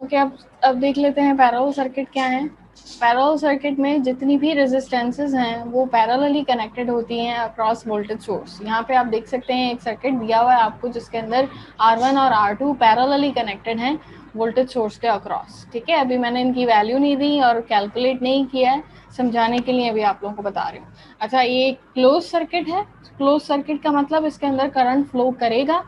Okay, अब देख लेते हैं पैरेलल सर्किट क्या है। पैरेलल सर्किट में जितनी भी रेजिस्टेंसेज हैं वो पैरेलली कनेक्टेड होती हैं अक्रॉस वोल्टेज सोर्स। यहाँ पे आप देख सकते हैं एक सर्किट दिया हुआ है आपको जिसके अंदर R1 और R2 पैरेलली कनेक्टेड हैं वोल्टेज सोर्स के अक्रॉस। ठीक है, अभी मैंने इनकी वैल्यू नहीं दी और कैलकुलेट नहीं किया है, समझाने के लिए अभी आप लोगों को बता रही हूँ। अच्छा, ये क्लोज सर्किट है। क्लोज सर्किट का मतलब इसके अंदर करंट फ्लो करेगा।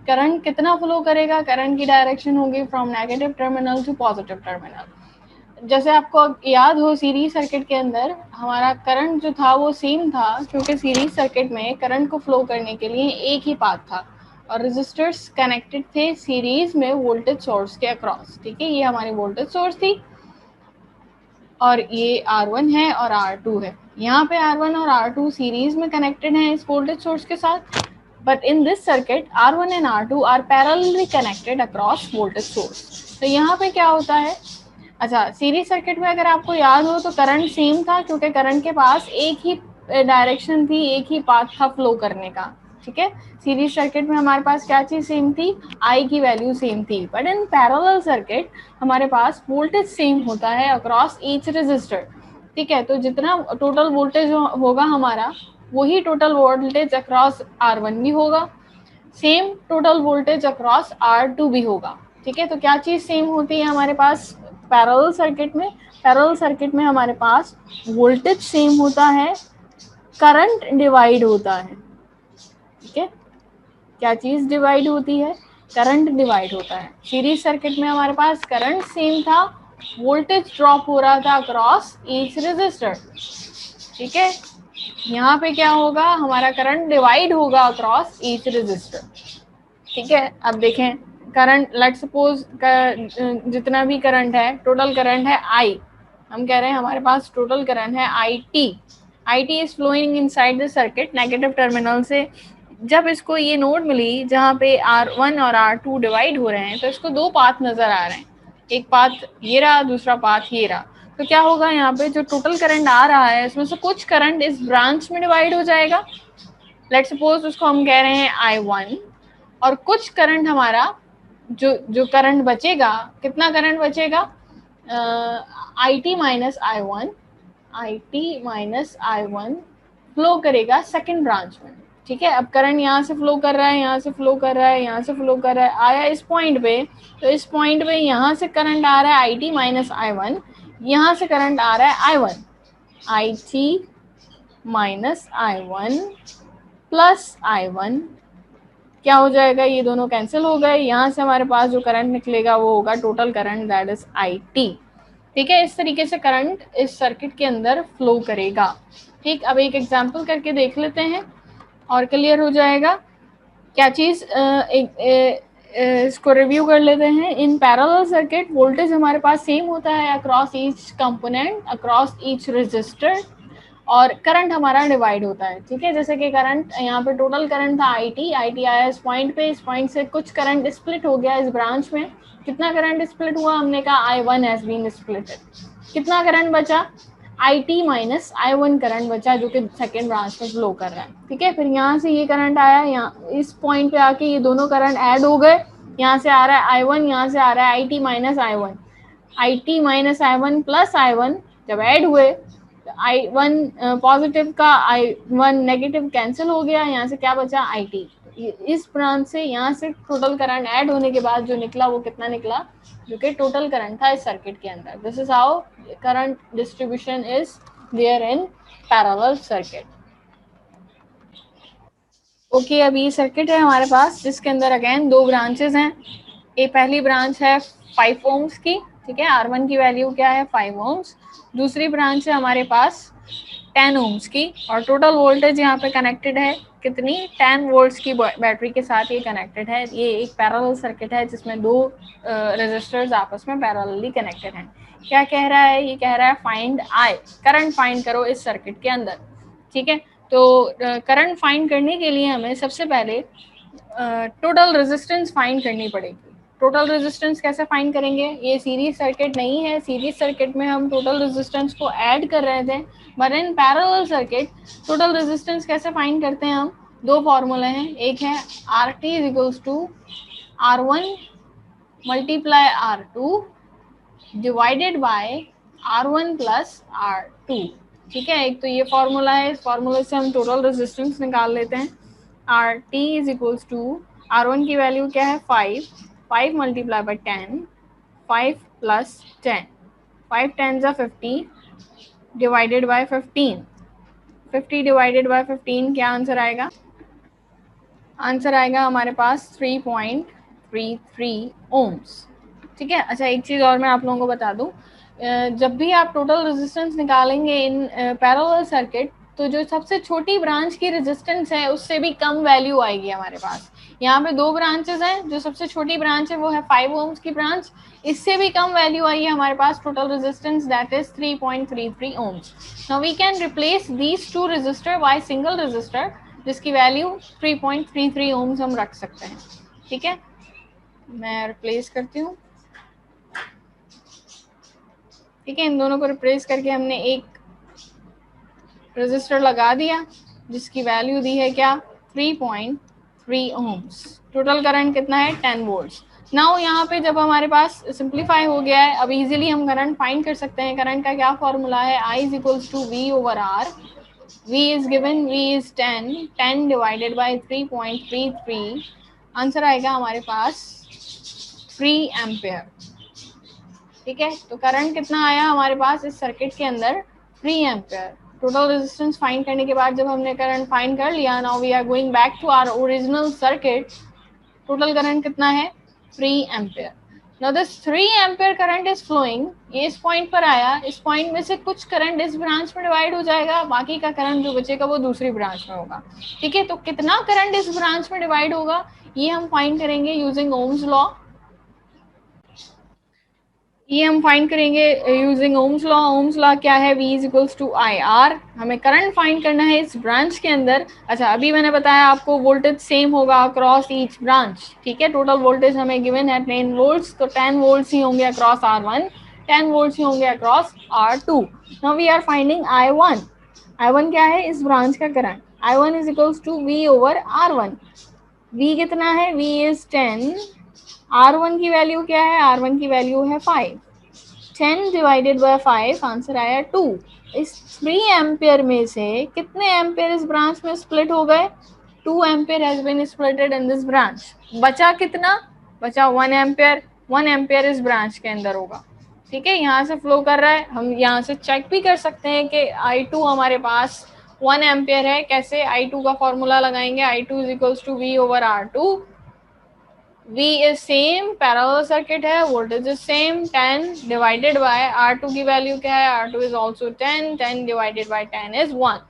करंट कितना फ्लो करेगा? करंट की डायरेक्शन होगी from negative terminal to positive terminal. जैसे आपको याद हो, सीरीज सर्किट के अंदर हमारा करंट जो था वो सेम था, क्योंकि सीरीज सर्किट में करंट को फ्लो करने के लिए एक ही पाथ था और रेजिस्टर्स कनेक्टेड थे सीरीज में वोल्टेज सोर्स के अक्रॉस। ठीक है, ये हमारी वोल्टेज सोर्स थी और ये R1 है और R2 है। यहाँ पे R1 और R2 सीरीज में कनेक्टेड हैं इस वोल्टेज सोर्स के साथ, but in this circuit R1 and R2 are parallelly connected across voltage source। तो यहाँ पे क्या होता है? अच्छा, सीरीज सर्किट में अगर आपको याद हो तो करंट सेम था, क्योंकि करंट के पास एक ही डायरेक्शन थी, एक ही पाथ था फ्लो करने का। ठीक है, सीरीज सर्किट में हमारे पास क्या चीज सेम थी? आई की वैल्यू सेम थी। बट इन पैरेलल सर्किट हमारे पास वोल्टेज सेम होता है अक्रॉस ईच रेजिस्टर। ठीक है, तो जितना टोटल वोल्टेज होगा हमारा, वही टोटल वोल्टेज अक्रॉस R1 भी होगा, same total voltage across R2 भी होगा। ठीक है, तो क्या चीज सेम होती है हमारे पास पैरेलल सर्किट में? पैरेलल सर्किट में हमारे पास वोल्टेज सेम होता है, करंट डिवाइड होता है। ठीक है, क्या चीज डिवाइड होती है? करंट डिवाइड होता है। सीरीज सर्किट में हमारे पास करंट सेम था, वोल्टेज ड्रॉप हो रहा था अक्रॉस ईच रेजिस्टर। ठीक है, यहाँ पे क्या होगा? हमारा करंट डिवाइड होगा अक्रॉस ईच रेजिस्टर। ठीक है, अब देखें करंट, लेट सपोज जितना भी करंट है, टोटल करंट है I। हम कह रहे हैं हमारे पास टोटल करंट है IT। IT is flowing inside the circuit negative terminal से। जब इसको ये नोड मिली जहाँ पे R1 और R2 डिवाइड हो रहे हैं, तो इसको दो पाथ नजर आ रहे हैं। एक पाथ ये रहा, दूसरा पाथ ये रहा। तो क्या होगा? यहाँ पे जो टोटल करंट आ रहा है इसमें से कुछ करंट इस ब्रांच में डिवाइड हो जाएगा। लेट सपोज उसको हम कह रहे हैं I1, और कुछ करंट हमारा जो जो करंट बचेगा, कितना करंट बचेगा? IT minus I1, IT minus I1 flow करेगा सेकेंड ब्रांच में। ठीक है, अब करंट यहाँ से फ्लो कर रहा है, यहाँ से फ्लो कर रहा है, यहाँ से फ्लो कर रहा है, आया इस पॉइंट पे। तो इस पॉइंट पे यहाँ से करंट आ रहा है IT माइनस I1, यहाँ से करंट आ रहा है I1, IT minus I1 plus I1। क्या हो जाएगा? ये दोनों कैंसिल हो गए। यहाँ से हमारे पास जो करंट निकलेगा वो होगा total current, that is IT। ठीक है, इस तरीके से करंट इस सर्किट के अंदर फ्लो करेगा। ठीक, अब एक एग्जांपल करके देख लेते हैं और क्लियर हो जाएगा क्या चीज। इसको रिव्यू कर लेते हैं। इन पैरेलल सर्किट वोल्टेज हमारे पास सेम होता है across each component, across each resistor, और करंट हमारा डिवाइड होता है। ठीक है, जैसे कि करंट यहाँ पे टोटल करंट था IT आया इस पॉइंट पे, इस पॉइंट से कुछ करंट स्प्लिट हो गया इस ब्रांच में। कितना करंट स्प्लिट हुआ? हमने कहा I1 हैज बीन स्प्लिटेड। कितना करंट बचा? IT माइनस I1 करंट बचा, जो कि सेकेंड ब्रांच में फ्लो कर रहा है। ठीक है, फिर यहाँ से ये करंट आया, यहाँ इस पॉइंट पे आके ये दोनों करंट ऐड हो गए। यहाँ से आ रहा है I1, यहाँ से आ रहा है IT minus I1। IT minus I1 plus I1 जब ऐड हुए, I1 पॉजिटिव का I1 नेगेटिव कैंसिल हो गया, यहाँ से क्या बचा? IT। इस ब्रांच से यहाँ से टोटल करंट ऐड होने के बाद जो निकला वो कितना निकला? जो कि टोटल करंट था इस सर्किट के अंदर। This is how current distribution is there in parallel circuit. Okay, अब ये सर्किट है हमारे पास जिसके अंदर अगेन दो ब्रांचेस हैं। ये पहली ब्रांच है 5 ओम्स की। ठीक है, R1 की वैल्यू क्या है? 5 ओम्स। दूसरी ब्रांच है हमारे पास 10 ओम्स की, और टोटल वोल्टेज यहाँ पे कनेक्टेड है कितनी? 10 वोल्ट्स की बैटरी के साथ ये कनेक्टेड है। ये एक पैरेलल सर्किट है जिसमें दो रेजिस्टर्स आपस में पैरेलली कनेक्टेड हैं। क्या कह रहा है? ये कह रहा है फाइंड I, करंट फाइंड करो इस सर्किट के अंदर। ठीक है, तो करंट फाइंड करने के लिए हमें सबसे पहले टोटल रेजिस्टेंस फाइंड करनी पड़ेगी। टोटल रेजिस्टेंस कैसे फाइंड करेंगे? ये सीरीज सर्किट नहीं है, सीरीज सर्किट में हम टोटल रेजिस्टेंस को ऐड कर रहे थे, but in parallel circuit total resistance कैसे फाइंड करते हैं हम? दो फॉर्मूले हैं, एक है RT is equals to R1 multiply R2 divided by R1 plus R2। ठीक है, एक तो ये फॉर्मूला है, इस फॉर्मूले से हम टोटल रेजिस्टेंस निकाल लेते हैं। RT is equals to R1 की वैल्यू क्या है 5 मल्टीप्लाई बाई 10, 5 प्लस 10, 5 10 जा 50 डिवाइडेड बाय 15, 50 डिवाइडेड बाय 15 क्या आंसर आएगा? आंसर आएगा हमारे पास 3.33 ओम्स। ठीक है, अच्छा एक चीज़ और मैं आप लोगों को बता दूं, जब भी आप टोटल रेजिस्टेंस निकालेंगे इन पैरेलल सर्किट, तो जो सबसे छोटी ब्रांच की रेजिस्टेंस है उससे भी कम वैल्यू आएगी हमारे पास। यहाँ पे दो ब्रांचेस हैं, जो सबसे छोटी ब्रांच है वो है 5 ओम्स की ब्रांच, इससे भी कम वैल्यू आई है हमारे पास total resistance, that is 3.33 ohms. Now we can replace these two resistor by single resistor जिसकी वैल्यू 3.33 ओम्स हम रख सकते हैं। ठीक है, मैं रिप्लेस करती हूँ। ठीक है, इन दोनों को रिप्लेस करके हमने एक रेजिस्टर लगा दिया जिसकी वैल्यू दी है क्या 3.3 ओम्स। टोटल करंट कितना है 10 वोल्ट्स। नाउ यहाँ पे जब हमारे पास सिंप्लीफाई हो गया है, अब इजीली हम करंट फाइंड कर सकते हैं। करंट का क्या फॉर्मूला है, I is equals to V over R। V is given, V is 10, 10 divided by 3.33, answer आएगा हमारे पास 3 एम्पेयर। ठीक है, तो करंट कितना आया हमारे पास इस सर्किट के अंदर 3 एम्पेयर। टोटल रेजिस्टेंस फाइंड करने के बाद जब हमने करंट फाइंड कर लिया, now we are going back to our original circuit. Total current कितना है 3 ampere. Now this 3 ampere current is flowing, ये इस पॉइंट पर आया, इस पॉइंट में से कुछ करंट इस ब्रांच में डिवाइड हो जाएगा, बाकी का करंट जो बचेगा वो दूसरी ब्रांच में होगा। ठीक है, तो कितना करंट इस ब्रांच में डिवाइड होगा ये हम फाइंड करेंगे यूजिंग ओम्स लॉ। ये हम फाइंड करेंगे using Ohm's law. Ohm's law क्या है, V is equals to I R. हमें करंट फाइंड करना है इस ब्रांच के अंदर। अच्छा, अभी मैंने बताया आपको वोल्टेज सेम होगा अक्रॉस ईच ब्रांच। ठीक है, टोटल वोल्टेज हमें गिवन है 10 वोल्ट्स, तो 10 वोल्ट्स ही होंगे अक्रॉस R1, 10 वोल्ट्स ही होंगे across R2। Now we are finding I1। I1 क्या है इस ब्रांच का current, I1 is equals to V over R1। V कितना है, V इज 10, R1 की वैल्यू क्या है, R1 की वैल्यू है 5, 10 डिवाइडेड बाय 5 आंसर आया 2। इस 3 एम्पेयर में से कितने एम्पेयर इस ब्रांच में स्प्लिट हो गए, 2 ampere has been splitted in this branch. बचा कितना, बचा 1 एम्पेयर। 1 एम्पेयर इस ब्रांच के अंदर होगा। ठीक है, यहाँ से फ्लो कर रहा है, हम यहाँ से चेक भी कर सकते हैं कि I2 हमारे पास 1 एम्पेयर है। कैसे, I2 का फॉर्मूला लगाएंगे, I2 is equals to V over R2। V is same, parallel circuit है, voltage is same, 10 divided by R2 की वैल्यू क्या है, R2 is also 10, 10 divided by 10 is 1।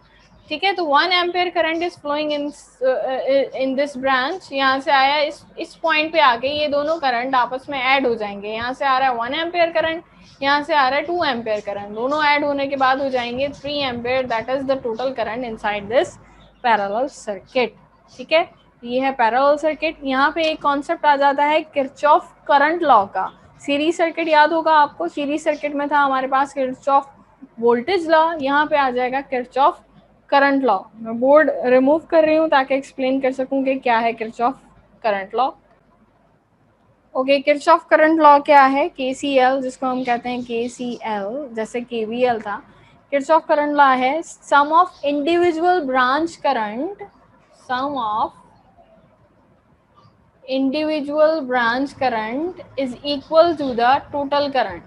ठीक है, तो 1 ampere current is flowing in this branch. यहाँ से आया, इस पॉइंट पे आके ये दोनों करंट आपस में ऐड हो जाएंगे। यहाँ से आ रहा है 1 एम्पेयर करंट, यहाँ से आ रहा है 2 एम्पेयर करंट, दोनों ऐड होने के बाद हो जाएंगे 3 ampere. That is the total current inside this parallel circuit. ठीक है, ये है पैरेलल सर्किट। यहाँ पे एक कॉन्सेप्ट आ जाता है किरचॉफ करंट लॉ का। सीरीज सर्किट याद होगा आपको, सीरीज सर्किट में था हमारे पास किरचॉफ वोल्टेज लॉ, यहाँ पे आ जाएगा किरचॉफ करंट लॉ। मैं बोर्ड रिमूव कर रही हूँ ताकि एक्सप्लेन कर सकूँ कि क्या है Kirchhoff current law. Okay, Kirchhoff current law क्या है, KCL जिसको हम कहते हैं KCL, जैसे KVL था। किरचॉफ करंट लॉ है sum of individual branch current, sum of individual branch current is equal to the total current।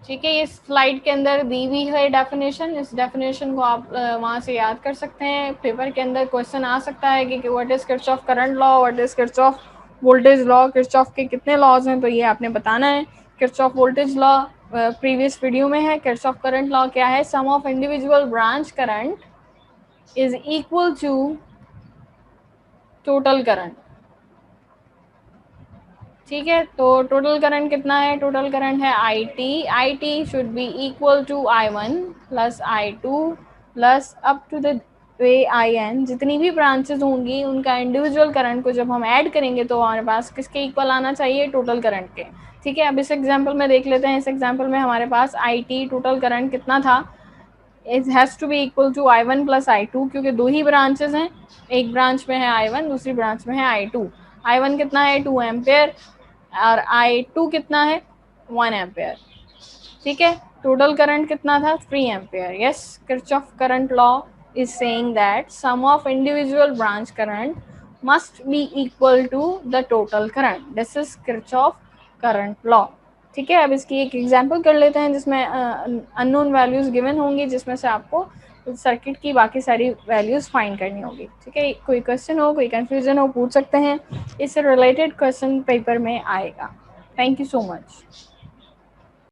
ठीक है, ये स्लाइड के अंदर दी हुई है डेफिनेशन। इस डेफिनेशन को आप वहां से याद कर सकते हैं। पेपर के अंदर क्वेश्चन आ सकता है कि what is Kirchhoff current law, what is Kirchhoff voltage law, Kirchhoff के कितने लॉज हैं, तो ये आपने बताना है। Kirchhoff voltage law previous video में है। किरचॉफ करंट लॉ क्या है, sum of individual branch current is equal to total current. ठीक है, तो टोटल करंट कितना है, टोटल करंट है I T should be equal to I1 plus I2 plus up to the way IN। जितनी भी ब्रांचेस होंगी उनका इंडिविजुअल करंट को जब हम ऐड करेंगे तो हमारे पास किसके इक्वल आना चाहिए, टोटल करंट के। ठीक है, अब इस एग्जाम्पल में देख लेते हैं। इस एग्जाम्पल में हमारे पास IT टोटल करंट कितना था, it has to be equal to I1 plus I2, क्योंकि दो ही ब्रांचेस हैं, एक ब्रांच में है I1, दूसरी ब्रांच में है I2। I1 कितना है 2 एम्पेयर, और I2 कितना है 1 एम्पेयर, ठीक है। टोटल करंट कितना था 3 ampere. Yes, Kirchhoff current law is saying that sum of individual branch current must be equal to the total current, this is Kirchhoff current law, ठीक है। अब इसकी एक एग्जांपल कर लेते हैं जिसमें अननोन वैल्यूज गिवन होंगी, जिसमें से आपको सर्किट की बाकी सारी वैल्यूज फाइंड करनी होगी, ठीक है। कोई क्वेश्चन हो, कोई कंफ्यूजन हो, पूछ सकते हैं, इससे रिलेटेड क्वेश्चन पेपर में आएगा। Thank you so much.